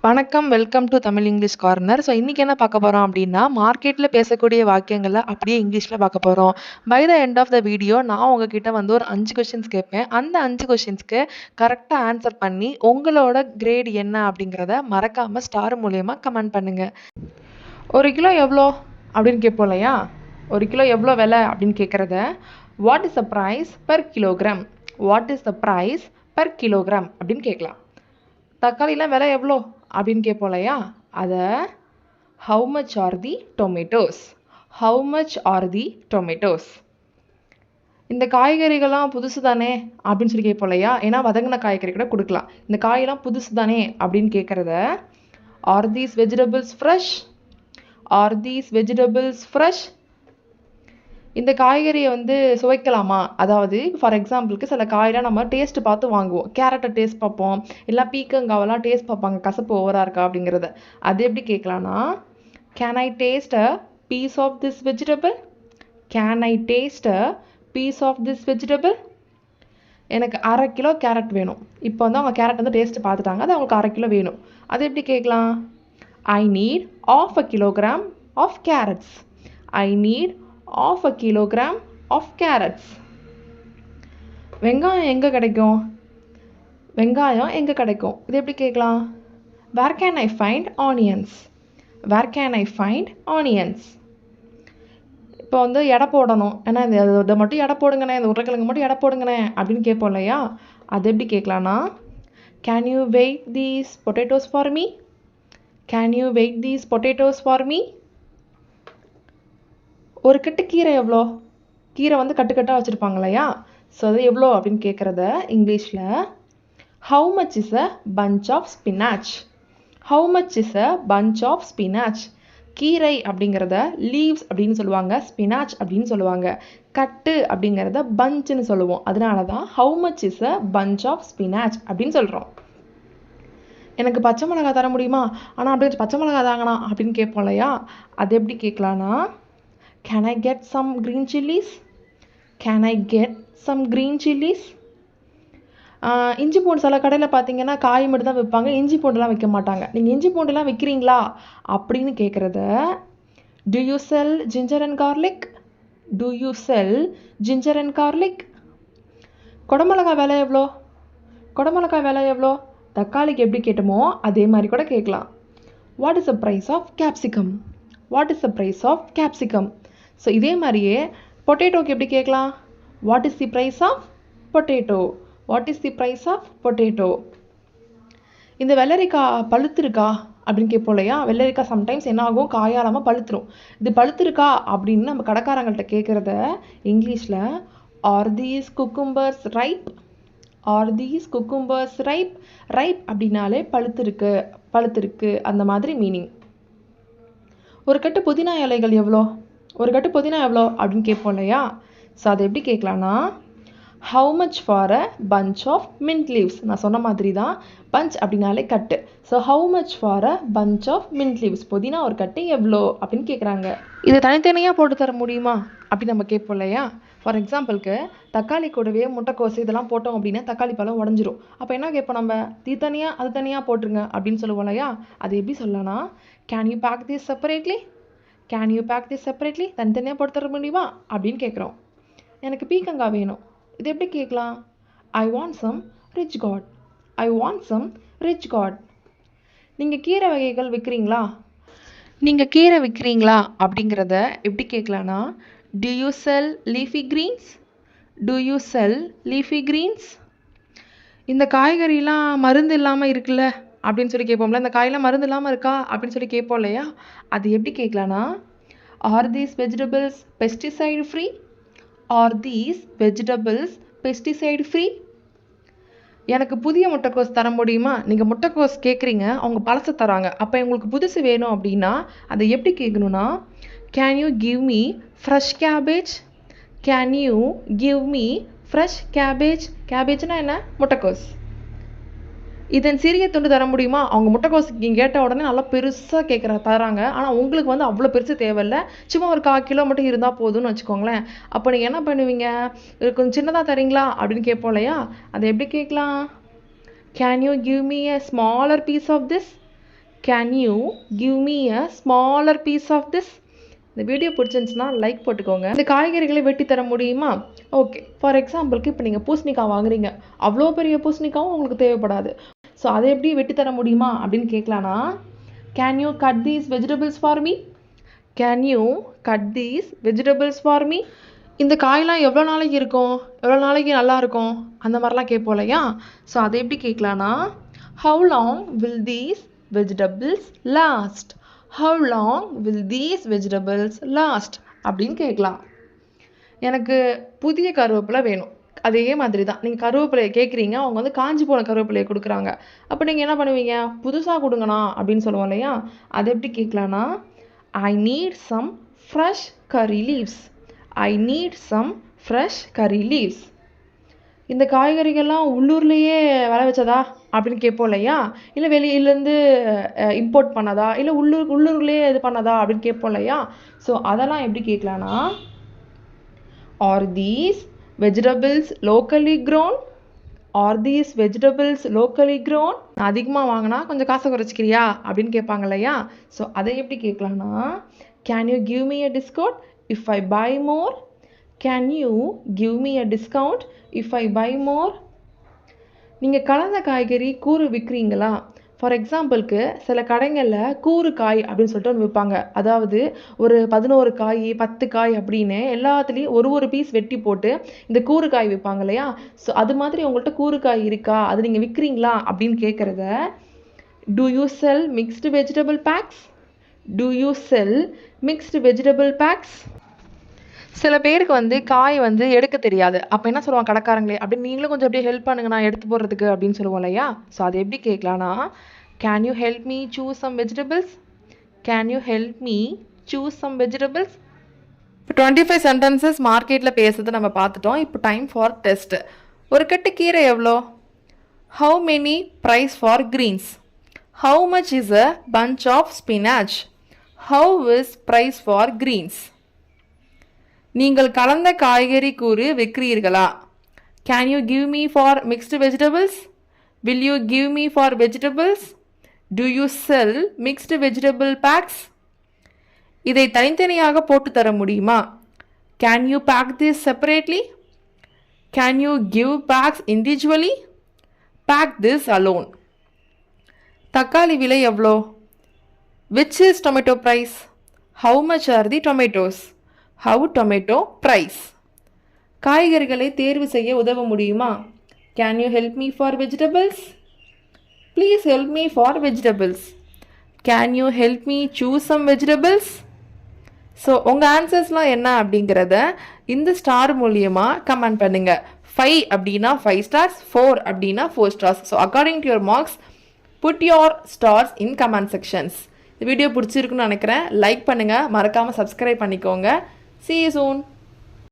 வணக்கம். Welcome to Tamil English corner. So இன்னைக்கு என்ன பார்க்க போறோம் அப்படின்னா, மார்க்கெட்ல பேசக்கூடிய வாக்கியங்கள அப்படியே இங்கிலீஷ்ல பார்க்க போறோம். By the end of the video நான் உங்ககிட்ட வந்து ஒரு 5 கொஸ்டின்ஸ் கேட்பேன். அந்த 5 கொஸ்டின்ஸ்க்கு கரெக்ட்டா ஆன்சர் பண்ணி, உங்களோட கிரேட் என்ன அப்படிங்கிறத மறக்காம ஸ்டார் மூலியமா கமெண்ட் பண்ணுங்க. 1 கிலோ எவ்வளோ அப்படின்னு கேட்போம் இல்லையா? 1 கிலோ எவ்வளோ விலை அப்படின்னு கேட்குறத, what is the price per kilogram? What is the price per kilogram அப்படின்னு கேட்கலாம். தக்காளிலாம் விலை எவ்வளோ அப்படின்னு கேட்போம் இல்லையா? அதை how much are the tomatoes? How much are the tomatoes? இந்த காய்கறிகள்லாம் புதுசு தானே அப்படின்னு சொல்லி கேட்போம் இல்லையா? ஏன்னா வதங்கின காய்கறி கூட கொடுக்கலாம். இந்த காயெல்லாம் புதுசு தானே அப்படின்னு கேட்குறத, are these vegetables fresh? Are these vegetables fresh? இந்த காய்கறியை வந்து சுவைக்கலாமா? அதாவது ஃபார் எக்ஸாம்பிளுக்கு சில காயெல்லாம் நம்ம டேஸ்ட் பார்த்து வாங்குவோம். கேரட்டை டேஸ்ட் பார்ப்போம், இல்லை பீக்கங்காவெல்லாம் டேஸ்ட் பார்ப்பாங்க, கசப்பு ஓவராக இருக்கா அப்படிங்கிறத. அது எப்படி கேட்கலான்னா, can I taste a piece of this vegetable? Can I taste a piece of this vegetable? எனக்கு 1/2 கிலோ கேரட் வேணும். இப்போ வந்து அவங்க கேரட் வந்து டேஸ்ட் பார்த்துட்டாங்க, அது அவங்களுக்கு 1/2 கிலோ வேணும். அது எப்படி கேட்கலாம்? I need ½ kilogram of carrots. I need ½ kilogram of carrots. வெங்காயம் எங்கே கிடைக்கும்? வெங்காயம் எங்கே கிடைக்கும்? இது எப்படி கேட்கலாம்? Where can I find onions? Where can I find onions? இப்போ வந்து எடை போடணும், ஏன்னா இதை மட்டும் எடை போடுங்கண்ணே, இந்த உருளைக்கிழங்கு மட்டும் எடை போடுங்கண்ணே அப்படின்னு கேட்போம் இல்லையா? அது எப்படி கேட்கலான்னா, can you weight these potatoes for me? Can you weight these potatoes for me? ஒரு கட்டு கீரை எவ்வளோ? கீரை வந்து கட்டுக்கட்டாக வச்சுருப்பாங்க இல்லையா? ஸோ அது எவ்வளோ அப்படின்னு கேட்குறத இங்கிலீஷில் how much is a bunch of spinach? How much is a bunch of spinach? கீரை அப்படிங்கிறத லீவ்ஸ் அப்படின்னு சொல்லுவாங்க, ஸ்பினாச் அப்படின்னு சொல்லுவாங்க. கட்டு அப்படிங்கிறத பஞ்சுன்னு சொல்லுவோம். அதனால தான் how much is a bunch of spinach அப்படின்னு சொல்கிறோம். எனக்கு பச்சை மிளகா தர முடியுமா? ஆனால் அப்படியே பச்சை மிளகா தாங்கண்ணா அப்படின்னு கேட்போம் இல்லையா? அது எப்படி கேட்கலான்னா, can I get some green chilies? Can I get some green chilies? இஞ்சி பூண்டு சில கடையில் பார்த்தீங்கன்னா காய் மட்டும் தான் விற்பாங்க, இஞ்சி பூண்டுலாம் விற்க மாட்டாங்க. நீங்கள் இஞ்சி பூண்டுலாம் விற்கிறீங்களா அப்படின்னு கேட்குறத, do you sell ginger and garlic? Do you sell ginger and garlic? குடமிளகா விலை எவ்வளோ? குடமிளகா விலை எவ்வளோ? தக்காளிக்கு எப்படி கேட்டோமோ அதே மாதிரி கூட கேட்கலாம். what is the price of capsicum? what is the price of capsicum? So இதே மாதிரியே பொட்டேட்டோக்கு எப்படி கேட்கலாம்? What is the price of potato? What is the price of potato? இந்த வெள்ளரிக்காய் பழுத்திருக்கா அப்படின்னு கேட்போம் இல்லையா? வெள்ளரிக்காய் சம்டைம்ஸ் என்ன ஆகும், காயாலாமல் பழுத்துரும். இது பழுத்திருக்கா அப்படின்னு நம்ம கடைக்காரங்கள்ட்ட கேட்குறத இங்கிலீஷில் are these cucumbers ripe? Are these cucumbers ripe? Ripe அப்படின்னாலே பழுத்திருக்கு, பழுத்திருக்கு அந்த மாதிரி மீனிங். ஒரு கட்டு புதினா இலைகள் எவ்வளோ? ஒரு கட்டு புதினா எவ்வளோ அப்படின்னு கேட்போம் இல்லையா? ஸோ அதை எப்படி கேட்கலான்னா, how much for a bunch of mint leaves? நான் சொன்ன மாதிரி தான், பஞ்ச் அப்படின்னாலே கட்டு. So how much for a bunch of mint leaves? புதினா ஒரு கட்டு எவ்வளோ அப்படின்னு கேட்குறாங்க. இதை தனித்தனியாக போட்டு தர முடியுமா அப்படின்னு நம்ம கேட்போம் இல்லையா? ஃபார் எக்ஸாம்பிளுக்கு தக்காளி கூடவே முட்டைக்கோசு இதெல்லாம் போட்டோம் அப்படின்னா தக்காளி பழம் உடஞ்சிரும். அப்போ என்ன கேட்போம் நம்ம, இது தனியாக அது தனியாக போட்டுருங்க அப்படின்னு சொல்லுவோம் இல்லையா? அது எப்படி சொல்லலாம்னா, can you pack this separately? Can you pack this separately? தனித்தனியாக போட்டு தர முடியுமா அப்படின்னு கேட்குறோம். எனக்கு பீக்கங்காய் வேணும். இது எப்படி கேட்கலாம்? I want some ridge gourd. I want some ridge gourd. நீங்கள் கீரை வகைகள் விற்கிறீங்களா? நீங்கள் கீரை விற்கிறீங்களா அப்படிங்கிறத எப்படி கேட்கலான்னா, do you sell leafy greens? Do you sell leafy greens? இந்த காய்கறிலாம் மருந்து இல்லாமல் இருக்குல்ல அப்படின்னு சொல்லி கேட்போம்ல, இந்த காயெல்லாம் மருந்து இல்லாமல் இருக்கா அப்படின்னு சொல்லி கேட்போம் இல்லையா? அது எப்படி கேட்கலான்னா, are these vegetables pesticide free? Are these vegetables pesticide free? எனக்கு புதிய முட்டைக்கோஸ் தர முடியுமா? நீங்கள் முட்டைக்கோஸ் கேட்குறீங்க, அவங்க பழசை தராங்க. அப்போ உங்களுக்கு புதுசு வேணும் அப்படின்னா அதை எப்படி கேட்கணுன்னா, can you give me fresh cabbage? Can you give me fresh cabbage? கேபேஜ்னா என்ன? முட்டைக்கோஸ். இதன் சிறிய துண்டு தர முடியுமா? அவங்க முட்டைக்கோஸ் நீங்கள் கேட்ட உடனே நல்லா பெருசாக தராங்க. ஆனால் உங்களுக்கு வந்து அவ்வளோ பெருசு தேவையில்ல, சும்மா ஒரு 1/4 கிலோ மட்டும் இருந்தால் போதும்னு வச்சுக்கோங்களேன். அப்போ நீங்கள் என்ன பண்ணுவீங்க, இது கொஞ்சம் சின்னதாக தரீங்களா அப்படின்னு கேட்போம் இல்லையா? அதை எப்படி கேட்கலாம்? Can you give me a smaller piece of this? Can you give me a smaller piece of this? இந்த வீடியோ பிடிச்சிருந்துச்சுன்னா லைக் போட்டுக்கோங்க. இந்த காய்கறிகளை வெட்டி தர முடியுமா? ஓகே, ஃபார் எக்ஸாம்பிளுக்கு இப்போ நீங்கள் பூசணிக்காய் வாங்குறீங்க, அவ்வளோ பெரிய பூசணிக்காவும் உங்களுக்கு தேவைப்படாது. ஸோ அதை எப்படி வெட்டி தர முடியுமா அப்படின்னு கேட்கலான்னா, can you cut these vegetables for me? Can you cut these vegetables for me? இந்த காயெலாம் எவ்வளோ நாளைக்கு இருக்கும், எவ்வளோ நாளைக்கு நல்லா இருக்கும், அந்த மாதிரிலாம் கேட்போம் இல்லையா? ஸோ அதை எப்படி கேட்கலான்னா, how long will these vegetables last? How long will these vegetables last அப்படின்னு கேட்கலாம். எனக்கு புதிய கருவேப்பிலை வேணும். அதே மாதிரி தான், நீங்கள் கருவேப்பிலையை கேட்குறீங்க, அவங்க வந்து காஞ்சி போன கருவேப்பிலையை கொடுக்குறாங்க. அப்போ நீங்கள் என்ன பண்ணுவீங்க? புதுசாக கொடுங்கண்ணா அப்படின்னு சொல்லுவோம் இல்லையா? அதை எப்படி கேட்கலான்னா, I need some fresh curry leaves. I need some fresh curry leaves. இந்த காய்கறிகள்லாம் உள்ளூர்லேயே விளை வச்சதா அப்படின்னு கேட்போம் இல்லையா? இல்லை வெளியிலேருந்து இம்போர்ட் பண்ணதா, இல்லை உள்ளூர்லேயே இது பண்ணதா அப்படின்னு கேட்போம் இல்லையா? ஸோ அதெல்லாம் எப்படி கேட்கலான்னா, are these vegetables locally grown? Are these vegetables locally grown? நான் அதிகமாக வாங்கினா கொஞ்சம் காசை குறைச்சிக்கிறியா அப்படின்னு கேட்பாங்க இல்லையா? ஸோ அதை எப்படி கேட்கலான்னா, can you give me a discount if I buy more? Can you give me a discount if I buy more? நீங்கள் கலந்த காய்கறி கூறு விற்கிறீங்களா? ஃபார் எக்ஸாம்பிளுக்கு சில கடைகளில் கூறு காய் அப்படின்னு சொல்லிட்டு ஒன்று விற்பாங்க. அதாவது ஒரு 11 காய் 10 காய் அப்படின்னு எல்லாத்துலேயும் ஒரு பீஸ் வெட்டி போட்டு இந்த கூறு காய் விற்பாங்க இல்லையா? ஸோ அது மாதிரி உங்கள்கிட்ட கூறு காய் இருக்கா, அது நீங்கள் விற்கிறீங்களா அப்படின்னு கேட்குறத, do you sell mixed vegetable packs? Do you sell mixed vegetable packs? சில பேருக்கு வந்து காய் வந்து எடுக்க தெரியாது. அப்போ என்ன சொல்லுவாங்க கடைக்காரங்களே, அப்படின்னு நீங்களும் கொஞ்சம் அப்படியே ஹெல்ப் பண்ணுங்க நான் எடுத்து போடுறதுக்கு அப்படின்னு சொல்லுவோம் இல்லையா? ஸோ அதை எப்படி கேட்கலான்னா, can you help me choose some vegetables? Can you help me choose some vegetables? இப்போ 25 சென்டென்சஸ் மார்க்கெட்டில் பேசுறதை நம்ம பார்த்துட்டோம். இப்போ டைம் ஃபார் டெஸ்ட். ஒரு கட்டு கீரை எவ்வளோ? How many price for greens? How much is a bunch of spinach? How is price for greens? நீங்கள் கலந்த காய்கறி கூறு விற்கிறீர்களா? Can you give me for mixed vegetables? Will you give me for vegetables? Do you sell mixed vegetable packs? இதை தனித்தனியாக போட்டு தர முடியுமா? Can you pack this separately? Can you give packs individually? Pack this alone. தக்காளி விலை எவ்வளோ? Which is tomato price? How much are the tomatoes? How tomato price. காய்கறிகளை தேர்வு செய்ய உதவ முடியுமா? Can you help me for vegetables? Please help me for vegetables. Can you help me choose some vegetables? So உங்கள் ஆன்சர்ஸ்லாம் என்ன அப்படிங்கிறத இந்த ஸ்டார் மூலியமாக கமெண்ட் பண்ணுங்கள். 5 அப்படின்னா 5 stars, 4 அப்படின்னா 4 stars. So according to your marks put your stars in comment sections. இந்த வீடியோ பிடிச்சிருக்குன்னு நினைக்கிறேன். லைக் பண்ணுங்கள், மறக்காமல் சப்ஸ்கிரைப் பண்ணிக்கோங்க. See you soon.